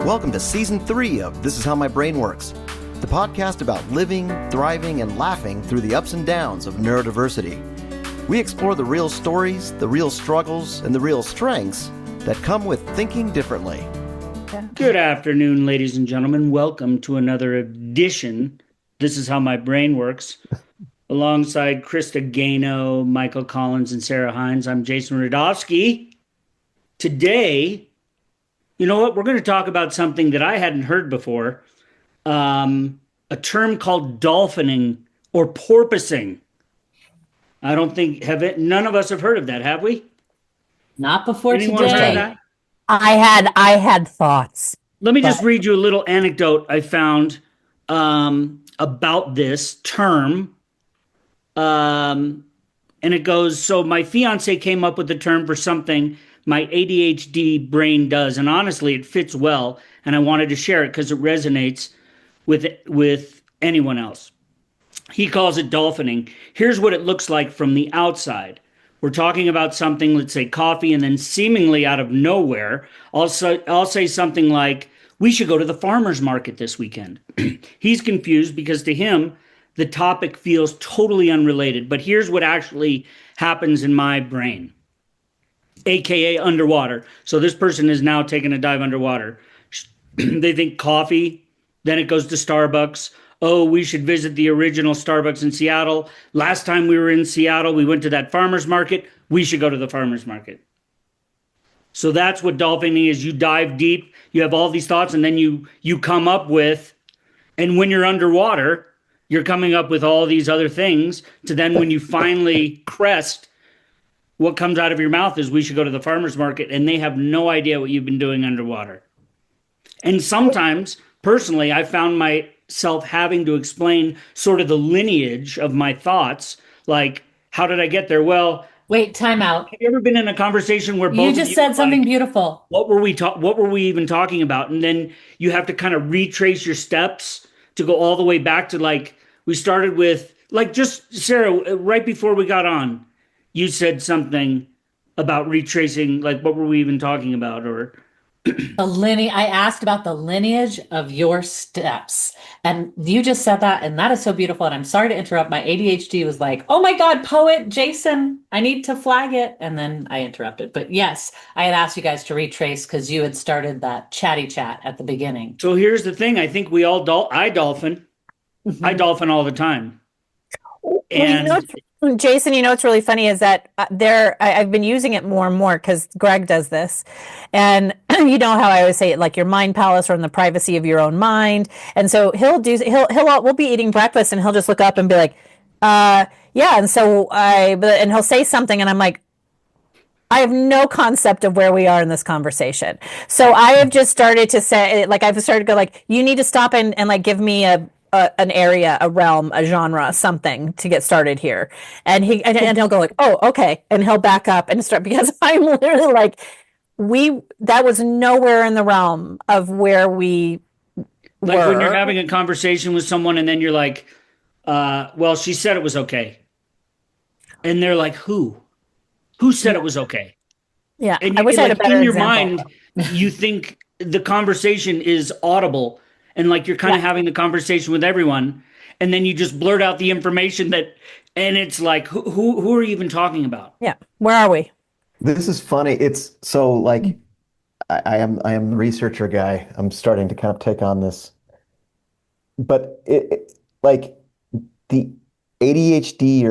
Welcome to Season 3 of This Is How My Brain Works, the podcast about living, thriving, and laughing through the ups and downs of neurodiversity. We explore the real stories, the real struggles, and the real strengths that come with thinking differently. Good afternoon, ladies and gentlemen. Welcome to another edition. This is How My Brain Works. Alongside Krista, Gano, Michael Collins, and Sarah Hines, I'm Jason Rudofsky. Today, you know what? We're going to talk about something that I hadn't heard before. A term called dolphining or porpoising. I don't think, none of us have heard of that, have we? Not before Anyone today. heard of that? I had thoughts. Let me just read you a little anecdote I found about this term. And it goes, so my fiance came up with the term for something my ADHD brain does. And honestly, it fits well. And I wanted to share it because it resonates with anyone else. He calls it dolphining. Here's what it looks like from the outside. We're talking about something, let's say coffee, and then seemingly out of nowhere, I'll say something like, we should go to the farmer's market this weekend. He's confused because to him, the topic feels totally unrelated. But here's what actually happens in my brain, AKA underwater. So this person is now taking a dive underwater. They think coffee, then it goes to Starbucks. Oh, we should visit the original Starbucks in Seattle. Last time we were in Seattle, we went to that farmer's market. We should go to the farmer's market. So that's what dolphining is. You dive deep, you have all these thoughts, and then you come up with, and when you're underwater, you're coming up with all these other things to then when you finally crest, what comes out of your mouth is we should go to the farmer's market, and they have no idea what you've been doing underwater. And sometimes, personally, I found myself having to explain sort of the lineage of my thoughts. Like, how did I get there? Well, Wait, time out. have you ever been in a conversation where both You of just you said were something like, beautiful. what were we even talking about? And then you have to kind of retrace your steps to go all the way back to, like, we started with, like, just Sarah, right before we got on, you said something about retracing, like, what were we even talking about? Or I asked about the lineage of your steps. And you just said that, and that is so beautiful. And I'm sorry to interrupt. My ADHD was like, oh my God, poet Jason, I need to flag it. And then I interrupted. But yes, I had asked you guys to retrace because you had started that chatty chat at the beginning. so here's the thing. I think we all I dolphin. I dolphin all the time. And Jason, you know what's really funny is that I've been using it more and more because Greg does this, and you know how I always say it, like your mind palace or in the privacy of your own mind. And so we'll be eating breakfast and he'll just look up and be like, yeah. And so and he'll say something and I'm like, I have no concept of where we are in this conversation. So I have just started to say, like, I've started to go like, you need to stop and like give me an area, a realm, a genre, something to get started here. And he'll go like, oh, okay. And he'll back up and start, because I'm literally like, that was nowhere in the realm of where we like were. when you're having a conversation with someone and then you're like, well, she said it was okay. And they're like, who said it was okay? Yeah. And I wish I had a better in your example. mind, you think the conversation is audible and like you're kind of having the conversation with everyone. And then you just blurt out the information and it's like, who are you even talking about? Yeah. Where are we? This is funny. It's so like I am the researcher guy. I'm starting to kind of take on this. But like the ADHD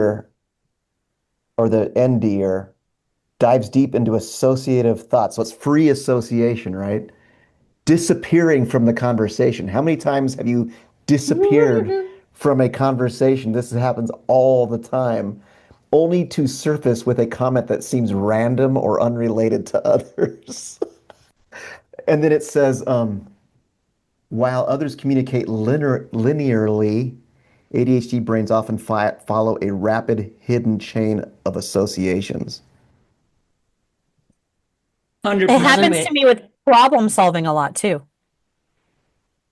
or the ND dives deep into associative thought. So it's free association, right? Disappearing from the conversation. How many times have you disappeared from a conversation? This happens all the time, only to surface with a comment that seems random or unrelated to others. And then it says, while others communicate linearly, ADHD brains often follow a rapid hidden chain of associations. 100%. It happens to me with problem solving a lot too.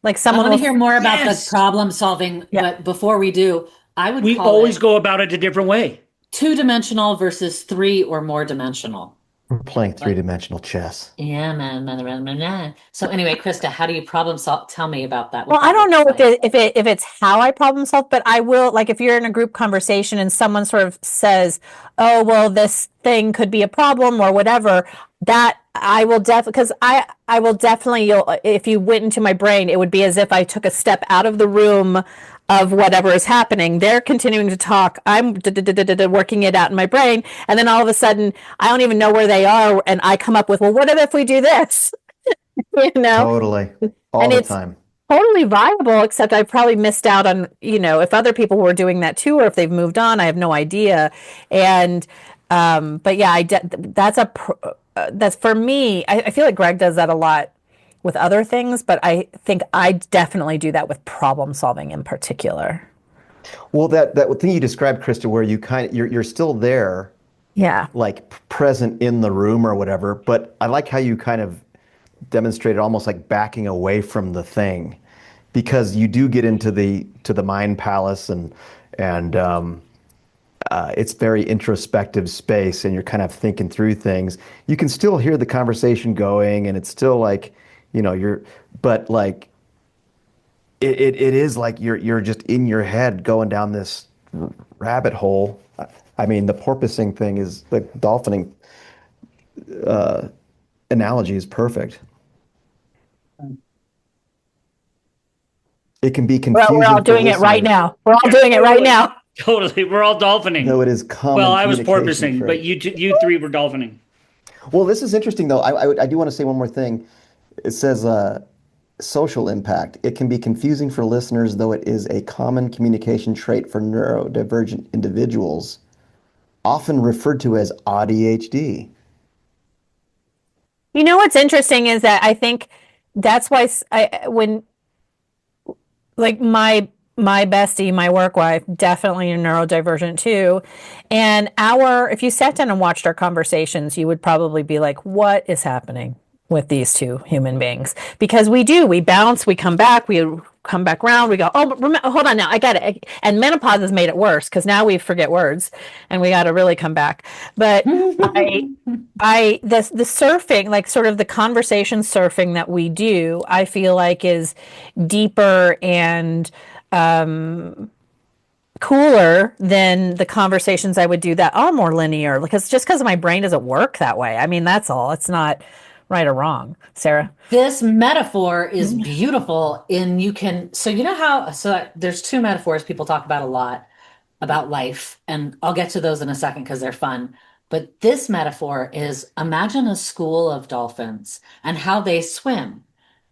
Like I someone want will to hear more about Yes. the problem solving, but before we do, I would We call always it go about it a different way. 2-dimensional versus 3 or more dimensional. We're playing But three-dimensional chess. yeah, man. So anyway, Krista, how do you problem solve? Tell me about that, Well, what I that don't looks know like. if it's how I problem solve, but I will, like, if you're in a group conversation and someone sort of says, "Oh, well, this thing could be a problem" or whatever, that I will definitely, because I will definitely, you'll, if you went into my brain, it would be as if I took a step out of the room of whatever is happening. They're continuing to talk. I'm working it out in my brain, and then all of a sudden, I don't even know where they are, and I come up with, "Well, what if we do this?" You know, Totally. All and the it's time. totally viable, except I've probably missed out on, if other people were doing that too, or if they've moved on, I have no idea. And, but yeah, that's for me. I feel like Greg does that a lot with other things, but I think I definitely do that with problem solving in particular. Well, that thing you described, Krista, where you're still there, Yeah. like present in the room or whatever, but I like how you kind of demonstrated almost like backing away from the thing, because you do get into the mind palace, and it's very introspective space, and you're kind of thinking through things. You can still hear the conversation going, and it's still like, but like it is like you're just in your head going down this rabbit hole. I mean, the porpoising thing is the dolphining analogy is perfect. It can be We're all confusing for doing it right listeners, now. We're all Yeah, doing it right totally. now. Totally. We're all dolphining. though it is Well, common I was communication porpoising, but trait. you three were dolphining. Well, this is interesting, though. I do want to say one more thing. It says social impact. It can be confusing for listeners, though it is a common communication trait for neurodivergent individuals, often referred to as ADHD. You know what's interesting is that I think that's why when like my bestie, my work wife, definitely a neurodivergent too. And if you sat down and watched our conversations, you would probably be like, what is happening with these two human beings? Because we bounce, we come back around, we go, oh, hold on now, I got it. And menopause has made it worse because now we forget words and we got to really come back. But the surfing, like sort of the conversation surfing that we do, I feel like is deeper and cooler than the conversations I would do that are more linear, because my brain doesn't work that way. I mean, that's all. It's not right or wrong. Sarah? This metaphor is beautiful so you know how, there's two metaphors people talk about a lot about life, and I'll get to those in a second because they're fun. But this metaphor is, imagine a school of dolphins and how they swim.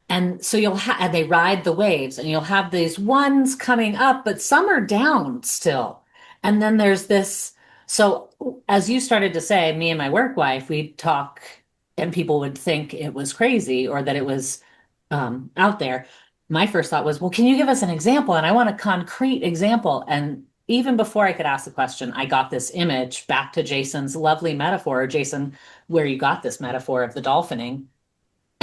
And so and they ride the waves, and you'll have these ones coming up, but some are down still. And then there's this. So as you started to say, me and my work wife, we'd talk and people would think it was crazy or that it was out there. My first thought was, well, can you give us an example? And I want a concrete example. And even before I could ask the question, I got this image back to Jason's lovely metaphor, Jason, where you got this metaphor of the dolphining,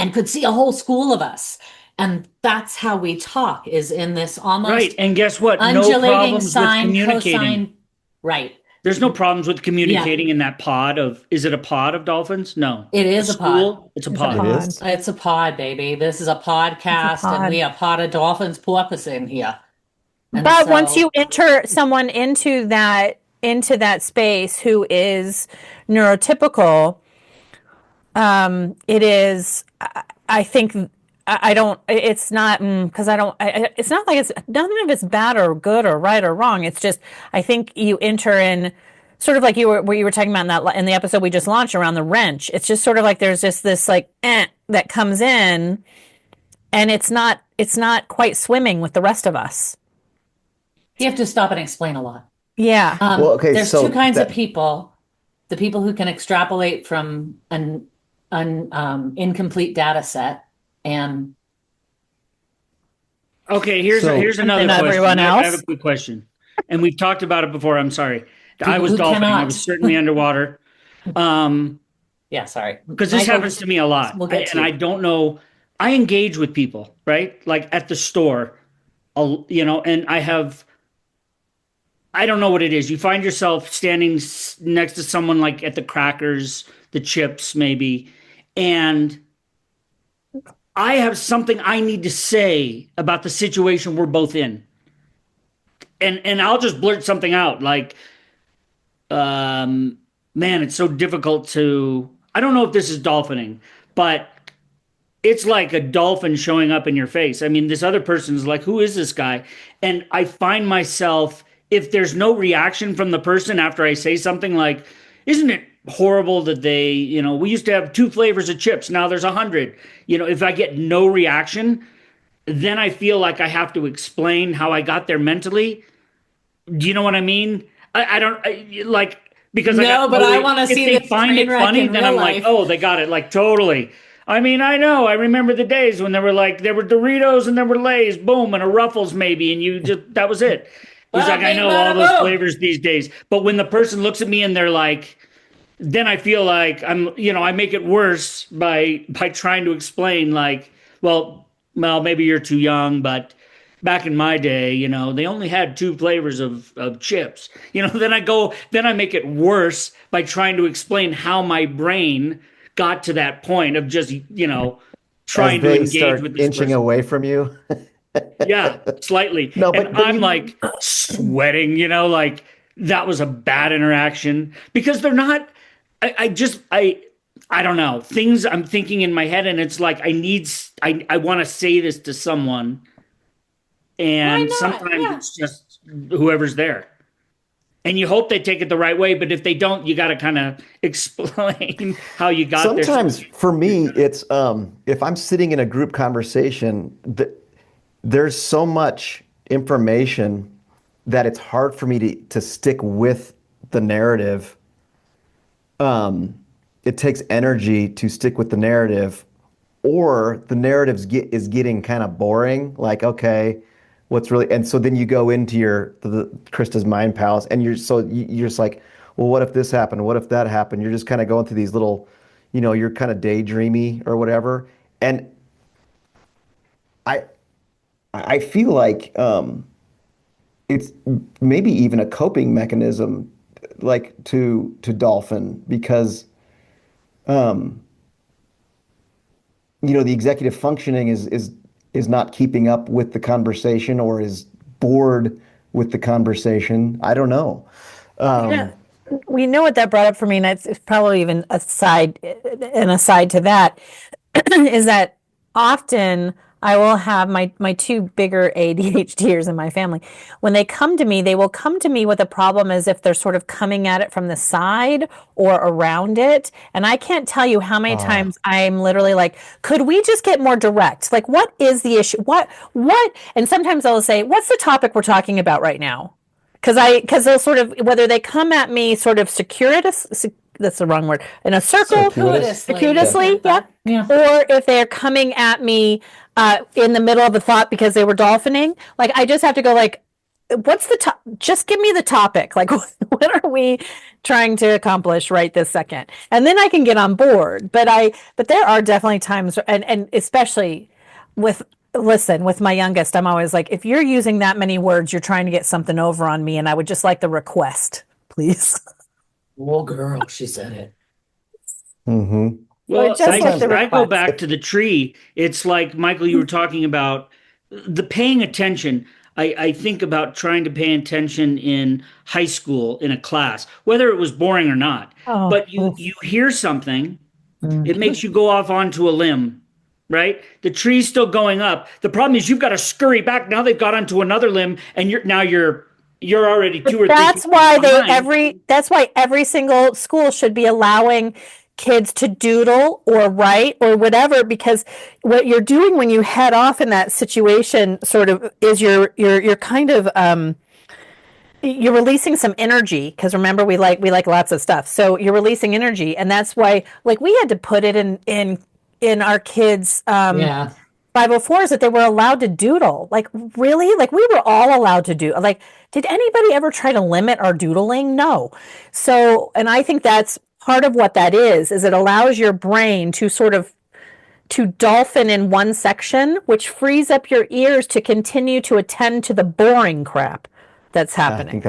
and could see a whole school of us. And that's how we talk, is in this almost Right. And guess what? No undulating problems with sine, communicating. cosine. Right. There's no problems with communicating in that pod is it a pod of dolphins? No. It is a pod. School? It's a It's a pod. It pod. is. It's a pod, baby. This is a podcast, and pod. we are pod of dolphins porpoising here. And But once so you enter someone into that space who is neurotypical, it is, I think, I don't, it's not, because I don't, it's not like it's, none of it's bad or good or right or wrong. It's just, I think you enter in sort of like what you were talking about in the episode we just launched around the wrench. It's just sort of like there's just this like that comes in, and it's not quite swimming with the rest of us. you have to stop and explain a lot. Yeah. Well, okay, There's so two kinds of that- people: the people who can extrapolate from an incomplete data set, and Okay, here's So- another And question. everyone I have else? a quick question. And we've talked about it before. I'm sorry. I was who dolphining. I cannot. was certainly underwater. yeah, sorry. Because this Michael, happens to me a lot. We'll get to And I you. don't know. I engage with people, right? Like at the store, and I don't know what it is. You find yourself standing next to someone like at the Crackers the chips maybe, and I have something I need to say about the situation we're both in. And I'll just blurt something out like, man, it's so difficult to, I don't know if this is dolphining, but it's like a dolphin showing up in your face. I mean, this other person's like, who is this guy? And I find myself, if there's no reaction from the person after I say something like, isn't it horrible that they, we used to have 2 flavors of chips, now there's 100. If I get no reaction, then I feel like I have to explain how I got there mentally. Do you know what I mean? I don't like, because No, but I want to if see they this find it train wreck funny, in then real I'm life. like, oh, they got it, like totally. I mean, I know. I remember the days when there were Doritos and there were Lay's, boom, and a Ruffles maybe, and you just, that was it. He's Bada like, I bing, know bada all those boom. flavors these days. But when the person looks at me and they're like, then I feel like I make it worse by trying to explain like, well, maybe you're too young, but back in my day, they only had 2 flavors of chips. Then I make it worse by trying to explain how my brain got to that point of just, trying As to they engage start with this inching person. away from you. Yeah, slightly. No, and but I'm like sweating, like that was a bad interaction because they're not, I don't know, things I'm thinking in my head, and it's like I want to say this to someone, and not? sometimes Yeah. it's just whoever's there. And you hope they take it the right way, but if they don't, you got to kind of explain how you got there. Sometimes for me, it's if I'm sitting in a group conversation, there's so much information that it's hard for me to stick with the narrative. It takes energy to stick with the narrative, or the narrative is getting kind of boring. Like, okay, what's really, and so then you go into the Krista's mind palace, and you're just like, well, what if this happened? What if that happened? You're just kind of going through these little, you're kind of daydreamy or whatever. And I feel like it's maybe even a coping mechanism, like to dolphin, because the executive functioning is not keeping up with the conversation, or is bored with the conversation. I don't know. Yeah. We know what that brought up for me, and it's probably even an aside to that, is that often I will have my 2 bigger ADHDers in my family. When they come to me, they will come to me with a problem as if they're sort of coming at it from the side or around it. And I can't tell you how many times I'm literally like, could we just get more direct? Like, what is the issue? What? And sometimes I'll say, what's the topic we're talking about right now? Because they'll sort of, whether they come at me sort of that's the wrong word, in a circle, circuitously, yeah. Or if they're coming at me in the middle of a thought because they were dolphining, like I just have to go like, what's the just give me the topic. Like, what are we trying to accomplish right this second? And then I can get on board. But there are definitely times, and especially with my youngest, I'm always like, if you're using that many words, you're trying to get something over on me, and I would just like the request, please. Oh, girl, she said it. Mm-hmm. Well, just I go back to the tree. It's like, Michael, you were talking about the paying attention. I think about trying to pay attention in high school in a class, whether it was boring or not. Oh, but you hear something, it makes you go off onto a limb, right? The tree's still going up. The problem is you've got to scurry back. Now they've got onto another limb, and you're already 2 or 3. That's why every single school should be allowing kids to doodle or write or whatever, because what you're doing when you head off in that situation sort of is you're kind of you're releasing some energy, because remember, we like lots of stuff, so you're releasing energy. And that's why, like, we had to put it in our kids 504s that they were allowed to doodle. Like, really? Like, we were all allowed to do, like, did anybody ever try to limit our doodling? No. So, and I think that's part of what that is it allows your brain to sort of to dolphin in one section, which frees up your ears to continue to attend to the boring crap that's happening. I think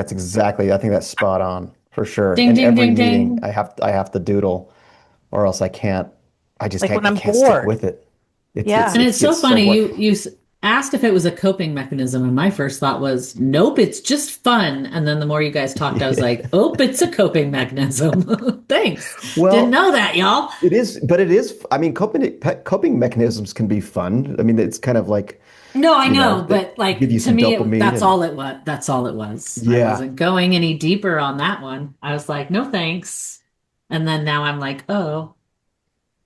that's spot on for sure. Ding, In ding, every ding, meeting, ding. I have to doodle. or else Like when I I'm can't stick bored. with it. Yeah. And It it's so gets so funny. what You asked if it was a coping mechanism, and my first thought was, nope, it's just fun. And then the more you guys talked, I was like, oh, it's a coping mechanism. Thanks. Didn't well, know that, y'all. it is, but it is. I mean, coping mechanisms can be fun. I mean, it's kind of like, No, I know, they but give like you to some me, dopamine that's and all it was. That's all it was. I yeah. wasn't going any deeper on that one. I was like, no thanks. And then now I'm like, oh.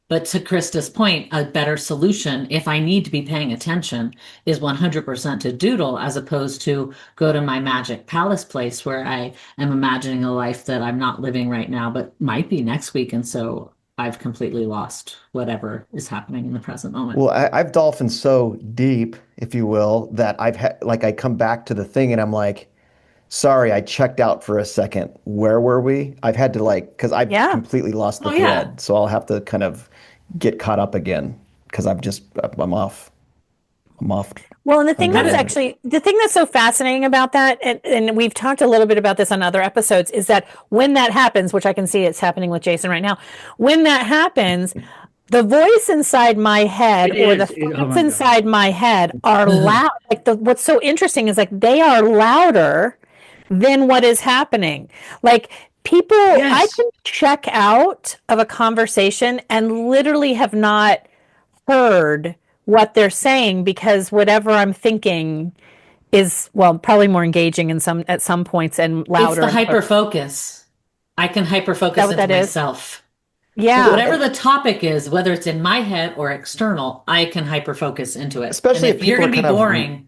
But to Krista's point, a better solution, if I need to be paying attention, is 100% to doodle as opposed to go to my magic palace place where I am imagining a life that I'm not living right now, but might be next week. And so I've completely lost whatever is happening in the present moment. Well, I've dolphined so deep, if you will, that I've had like I come back to the thing and I'm like, sorry, I checked out for a second. Where were we? I've had to like, because I've Yeah. completely lost the Oh, yeah. thread. So I'll have to kind of get caught up again because I'm off. I'm off Well, and That is, the thing that's so fascinating about that, and we've talked a little bit about this on other episodes, is that when that happens, which I can see it's happening with Jason right now, when that happens, the voice inside my head It or the is. Oh thoughts my God. inside my head are loud. Like what's so interesting is like they are louder than what is happening. Like people, I Yes. can check out of a conversation and literally have not heard what they're saying because whatever I'm thinking is, well, probably more engaging in some at some points and it's louder the and hyper focus. I can hyper is that focus what into that is? myself. Well, Yeah. Whatever the topic is, whether it's in my head or external, I can hyper focus into it. And especially if if you're people are going to kind be of boring,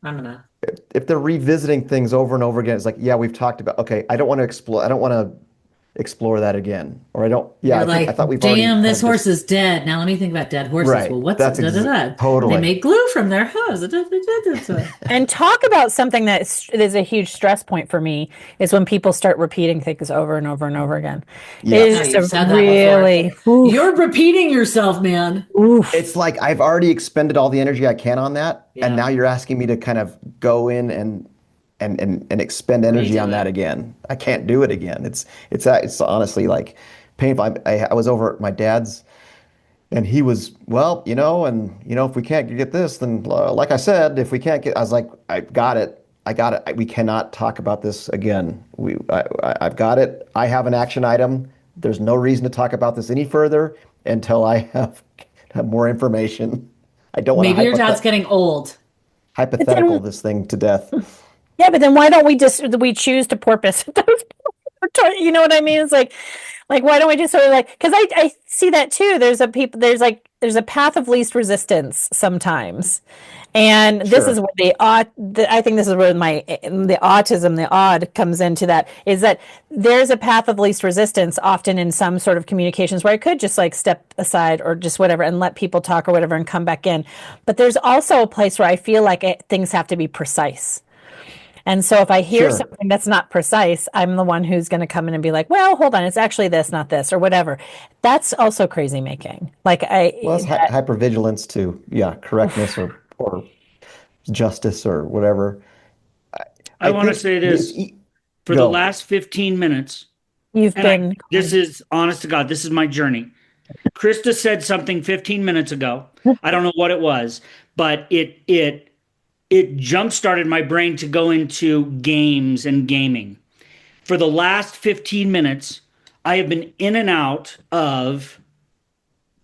I'm gonna. if they're revisiting things over and over again, it's like, yeah, we've talked about, okay, I don't want to explore that again. Or I don't, yeah, You're I like, thought we've already damn, kind this of just, horse is dead. Now let me think about dead horses. right. Well, what's That's da da da? They totally. make glue from their hooves. Da, da, da, da, da. And talk about something that is a huge stress point for me is when people start repeating things over and over and over again. It Yeah. is Oh, just you've a said that before. really oof, You're repeating yourself, man. It's oof. like I've already expended all the energy I can on that, and Yeah, now you're asking me to kind of go in and expend energy redo on that it. again. I can't do it again. It's honestly like painful. I was over at my dad's, and he was, well, if we can't get this, then like I said, if we can't get, I was like, I got it. I got it. We cannot talk about this again. I've got it. I have an action item. There's no reason to talk about this any further until I have more information. I don't want to Maybe your dad's getting old. But hypothetical then, this thing to death. yeah, but then why don't we choose to porpoise those? You know what I mean? It's like why don't we just sort of like because I see that too. There's a path of least resistance sometimes. And this is Sure. where I think this is where the autism, the odd comes into that is that there's a path of least resistance often in some sort of communications where I could just like step aside or just whatever and let people talk or whatever and come back in. But there's also a place where I feel like things have to be precise. And so if I hear Sure. something that's not precise, I'm the one who's going to come in and be like, well, hold on, it's actually this, not this, or whatever. That's also crazy making. Like Well, it's that, hypervigilance to, yeah, correctness or justice or whatever. I I want to think say this for the go. last 15 minutes, you've and been, this is honest to God, this is my journey. Krista said something 15 minutes ago. I don't know what it was, but it jump started my brain to go into games and gaming. For the last 15 minutes, I have been in and out of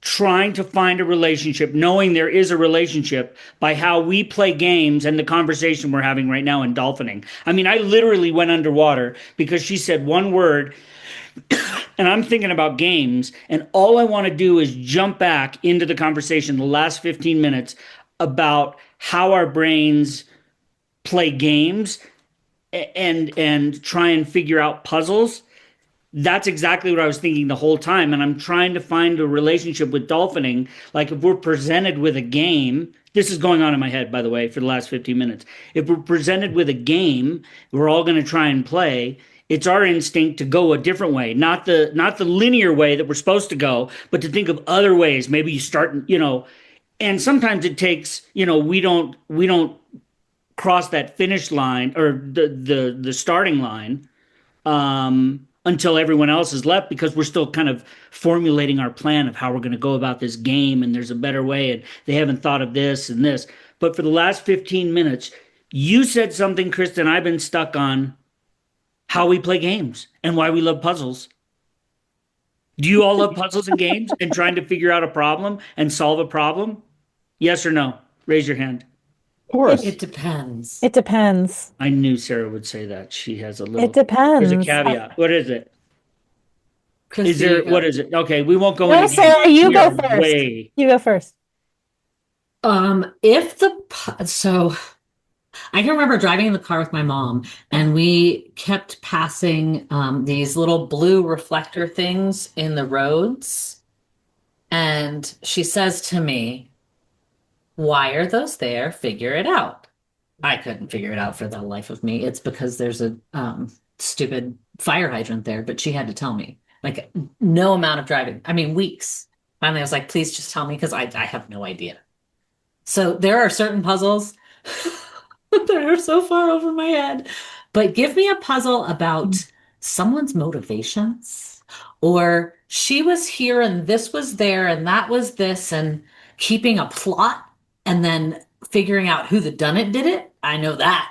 trying to find a relationship, knowing there is a relationship by how we play games and the conversation we're having right now in dolphining. I mean, I literally went underwater because she said one word and I'm thinking about games, and all I want to do is jump back into the conversation the last 15 minutes about how our brains play games and try and figure out puzzles. That's exactly what I was thinking the whole time. And I'm trying to find a relationship with dolphining. Like if we're presented with a game, this is going on in my head, by the way, for the last 15 minutes. If we're presented with a game, we're all going to try and play. It's our instinct to go a different way, not the linear way that we're supposed to go, but to think of other ways. Maybe you start, and sometimes it takes, we don't cross that finish line or the starting line. until everyone else has left because we're still kind of formulating our plan of how we're going to go about this game and there's a better way and they haven't thought of this and this. But for the last 15 minutes, you said something, Kristen, I've been stuck on how we play games and why we love puzzles. Do you all love puzzles and games and trying to figure out a problem and solve a problem? Yes or no? Raise your hand. Of course. It depends. It depends. I knew Sarah would say that. She has a little. It depends. There's a caveat. What is it? Krista, Is there? you go. What is it? Okay, we won't go No, into. Sarah, you We go are first. Way. You go first. If so I can remember driving in the car with my mom and we kept passing these little blue reflector things in the roads. And she says to me, "Why are those there? Figure it out." I couldn't figure it out for the life of me. It's because there's a stupid fire hydrant there, but she had to tell me. Like, no amount of driving. I mean, weeks. Finally, I was like, please just tell me because I have no idea. So there are certain puzzles that are so far over my head. But give me a puzzle about someone's motivations, or she was here and this was there and that was this, and keeping a plot and then figuring out who the done it did it. I know that.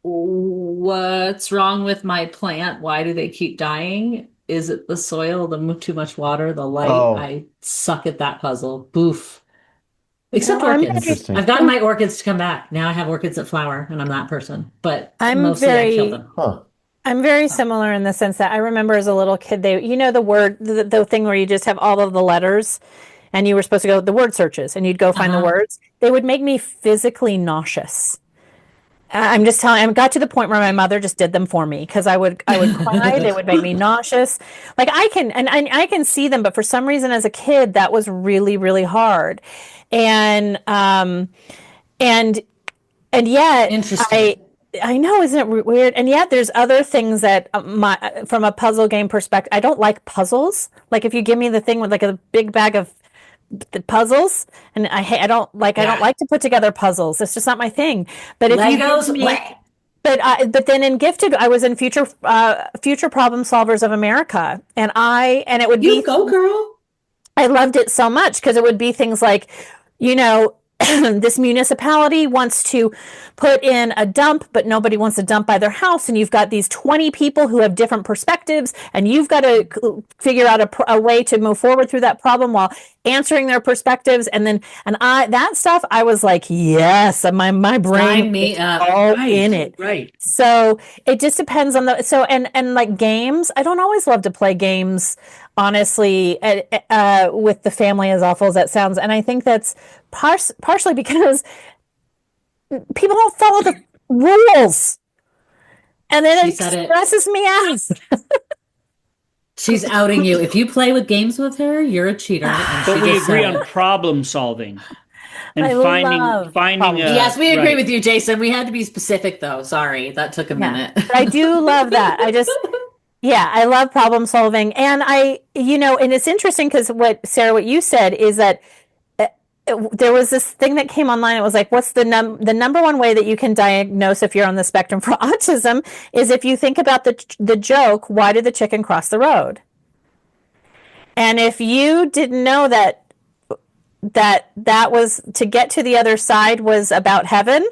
What's wrong with my plant? Why do they keep dying? Is it the soil, too much water, the light? Oh. I suck at that puzzle. Boof. Except No, I'm orchids. Interesting. I've gotten my orchids to come back. Now I have orchids that flower, and I'm that person. But I'm mostly I kill very- them. Huh. I'm very similar in the sense that I remember as a little kid, the word, the thing where you just have all of the letters and you were supposed to go the word searches and you'd go find the words. They would make me physically nauseous. I'm just telling, I got to the point where my mother just did them for me because I would cry. They would make me nauseous. Like I can see them, but for some reason as a kid, that was really, really hard. And yet Interesting. I know, isn't it weird? And yet there's other things that from a puzzle game perspective, I don't like puzzles. Like if you give me the thing with like a big bag of the puzzles, and I don't like to put together puzzles. It's just not my thing. But if you Legos, give me, bleh. but then in Gifted, I was in Future Problem Solvers of America, and it would You be go, girl. I loved it so much because it would be things like, this municipality wants to put in a dump, but nobody wants to dump by their house. And you've got these 20 people who have different perspectives, and you've got to figure out a way to move forward through that problem while answering their perspectives. That stuff, I was like, yes, and my brain Sign me is up. all Right, in it. right. So it just depends on and like games. I don't always love to play games, honestly, with the family, as awful as that sounds. And I think that's partially because people don't follow the rules. And then She it said it. stresses me out. She's outing you. If you play with games with her, you're a cheater. And But she we just agree said on it. problem solving and I love finding. problem- Yes, we agree right. with you, Jason. We had to be specific, though. Sorry, that took a minute. But I do love that. I love problem solving. And and it's interesting because Sarah, what you said is that there was this thing that came online. It was like, what's the number one way that you can diagnose if you're on the spectrum for autism is if you think about the joke, why did the chicken cross the road? And if you didn't know that was to get to the other side was about heaven,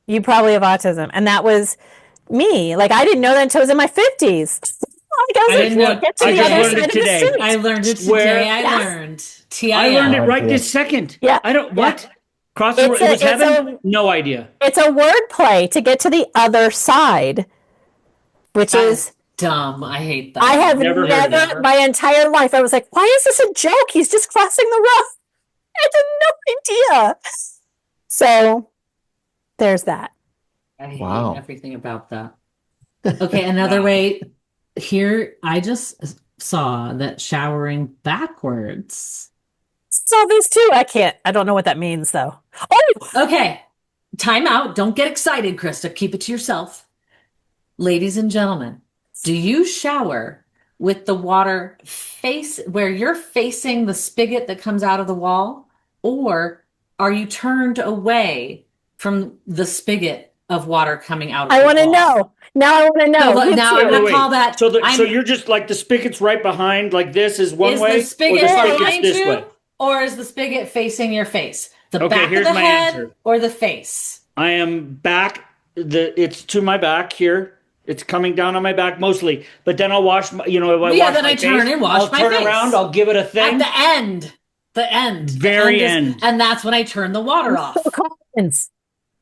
you probably have autism. And that was me. Like, I didn't know that until I was in my 50s. I didn't know. Get to I the just other learned side it of the today. street. I learned it today. Where- I Yes. learned. I learned it Oh, right yeah. this second. Yeah. I don't. What? Cross the road. It's It was a- it's heaven? No idea. It's a word play to get to the other side, which That is is dumb. I hate that. I have Never heard of never it. my entire life. I was like, why is this a joke? He's just crossing the road. I had no idea. So there's that. I hate Wow. everything about that. Okay, another way. Here, I just saw that showering backwards. Saw this too. I don't know what that means though. Oh, Okay, time out. Don't get excited, Krista. Keep it to yourself. Ladies and gentlemen, do you shower with the water where you're facing the spigot that comes out of the wall? Or are you turned away from the spigot of water coming out of I the want to wall. know. Now I want to know. So Me now I'm too. gonna call that. So I'm- you're just like the spigot's right behind, like this is one is way, the spigot or the spigot's behind this you, way. or is the spigot facing your face? The Okay, back of here's the my head answer. or the face? I am back. It's to my back here. It's coming down on my back mostly, but then I'll wash my, if I wash then my I turn face, and wash I'll my turn face. around, I'll give it a thing. At the end. The end. Very the end. And that's when I turn the water off. Comments.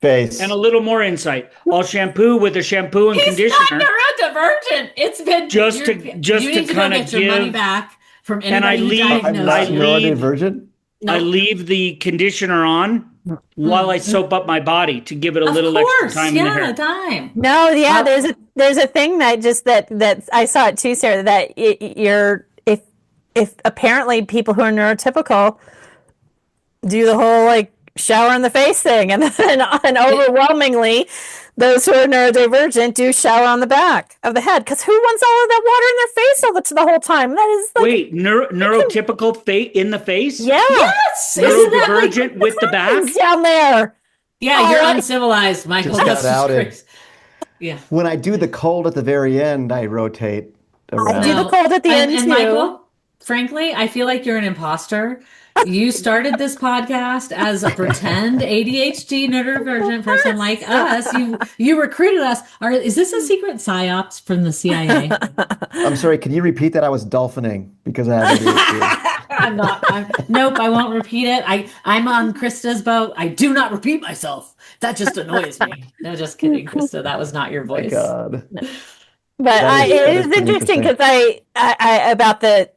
Face. And a little more insight. I'll shampoo with a shampoo and He's conditioner. not neurodivergent. It's been Just you're- to you need to go kinda get your money give- back from And I anybody who leave- I'm diagnosed not you. neurodivergent. No. I leave the conditioner on while I soap up my body to give it a Of little course, extra time in the hair. time. No, yeah, Well- there's a thing that that I saw it too, Sarah, that you're if apparently people who are neurotypical do the whole like shower in the face thing, and overwhelmingly those who are neurodivergent do shower on the back of the head, because who wants all of that water in their face all the whole time? That is like, Wait, neurotypical in the face? yeah, Yes. Isn't that like Neurodivergent with the back? it's down there. Yeah, you're Oh, uncivilized, Michael. Just got That's just outed. crazy. Yeah. When I do the cold at the very end, I rotate around. do the cold at the end, and too. Michael, frankly, I feel like you're an imposter. You started this podcast as a pretend ADHD neurodivergent person like us. You recruited us. Is this a secret psyops from the CIA? I'm sorry, can you repeat that? I was dolphining because I have ADHD. I'm not. Nope, I won't repeat it. I'm on Krista's boat. I do not repeat myself. That just annoys me. No, just kidding, Krista. That was not your My voice. God. But That it is is pretty interesting interesting. because I about the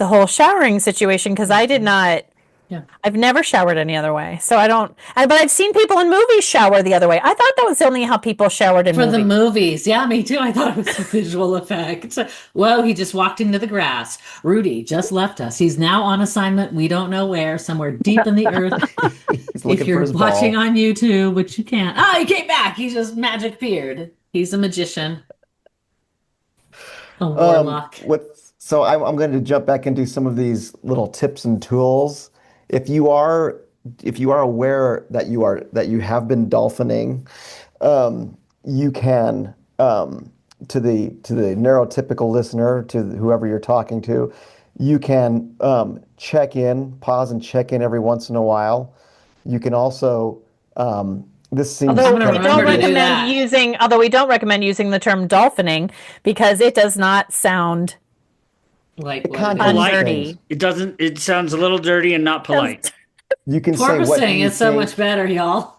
whole showering situation, because I did not. Yeah. I've never showered any other way, so I don't. But I've seen people in movies shower the other way. I thought that was only how people showered in For the movies. movies. Yeah, me too. I thought it was a visual effect. Whoa, he just walked into the grass. Rudy just left us. He's now on assignment. We don't know where, somewhere deep in the earth. He's looking If for you're his watching ball. on YouTube, which you can't. Oh, he came back. He just magic appeared. He's a magician. A warlock. So I'm going to jump back into some of these little tips and tools. If you are aware that you have been dolphining, you can to the neurotypical listener, to whoever you're talking to, you can pause and check in every once in a while. You can also this seems Although gonna we remember don't to do that. recommend using the term dolphining, because it does not sound Like context what? Polite. dirty. It doesn't. It sounds a little dirty and not polite. you can say what Porpoising you is so think. much better, y'all.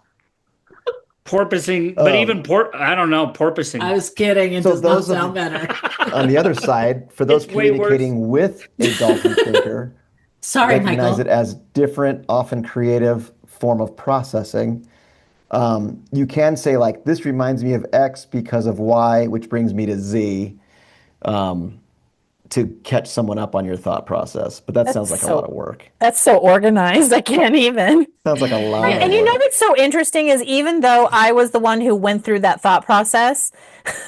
Porpoising, but even I don't know, porpoising. I was kidding. It So does not those of- sound better. On the other side, for those It's way worse. communicating with a dolphin thinker, Sorry, recognize Michael. it as different, often creative form of processing. You can say like, this reminds me of X because of Y, which brings me to Z, to catch someone up on your thought process. But that sounds like a lot of work. That's so organized. I can't even. Sounds like a lot Yeah. of And you know work. what's so interesting is, even though I was the one who went through that thought process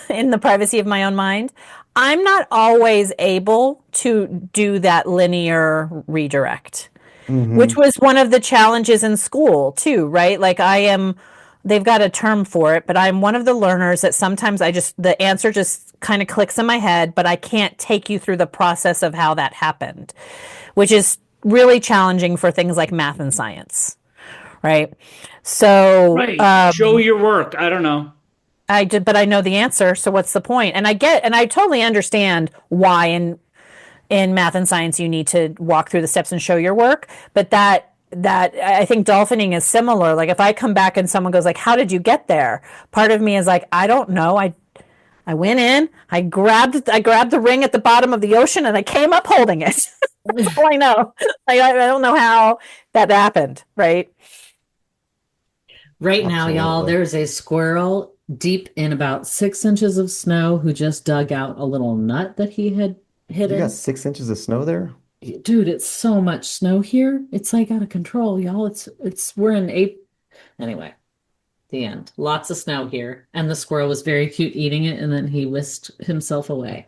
in the privacy of my own mind, I'm not always able to do that linear redirect, which was one of the challenges in school too, right? Like they've got a term for it, but I'm one of the learners that sometimes the answer just kind of clicks in my head, but I can't take you through the process of how that happened, which is really challenging for things like math and science, right? So, Right. Show your work. I don't know. but I know the answer, so what's the point? And I totally understand why in math and science you need to walk through the steps and show your work, but that I think dolphining is similar. Like if I come back and someone goes like, "How did you get there?" Part of me is like, "I don't know. I went in, I grabbed the ring at the bottom of the ocean, and I came up holding it." That's all I know. I don't know how that happened, right? Right now, y'all, Absolutely. there's a squirrel deep in about 6 inches of snow who just dug out a little nut that he had You hidden. got 6 inches of snow there? Dude, it's so much snow here. It's like out of control, y'all. We're in April. Anyway, the end. Lots of snow here. And the squirrel was very cute eating it, and then he whisked himself away.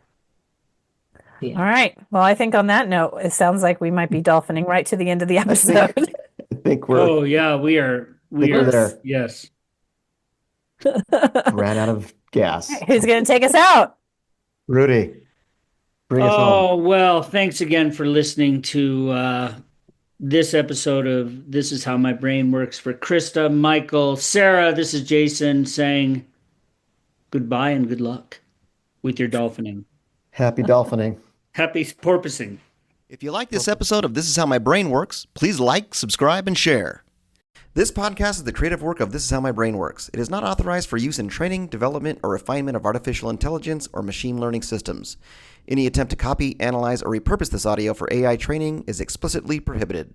The end. All right. Well, I think on that note, it sounds like we might be dolphining right to the end of the episode. I think we're Oh yeah, we are. think we're there. Yes. Ran out of gas. Who's going to take us out? Rudy, bring us home. Oh, well, thanks again for listening to this episode of This Is How My Brain Works. For Krista, Michael, Sarah, this is Jason saying goodbye and good luck with your dolphining. Happy dolphining. Happy porpoising. If you like this episode of This Is How My Brain Works, please like, subscribe, and share. This podcast is the creative work of This Is How My Brain Works. It is not authorized for use in training, development, or refinement of artificial intelligence or machine learning systems. Any attempt to copy, analyze, or repurpose this audio for AI training is explicitly prohibited.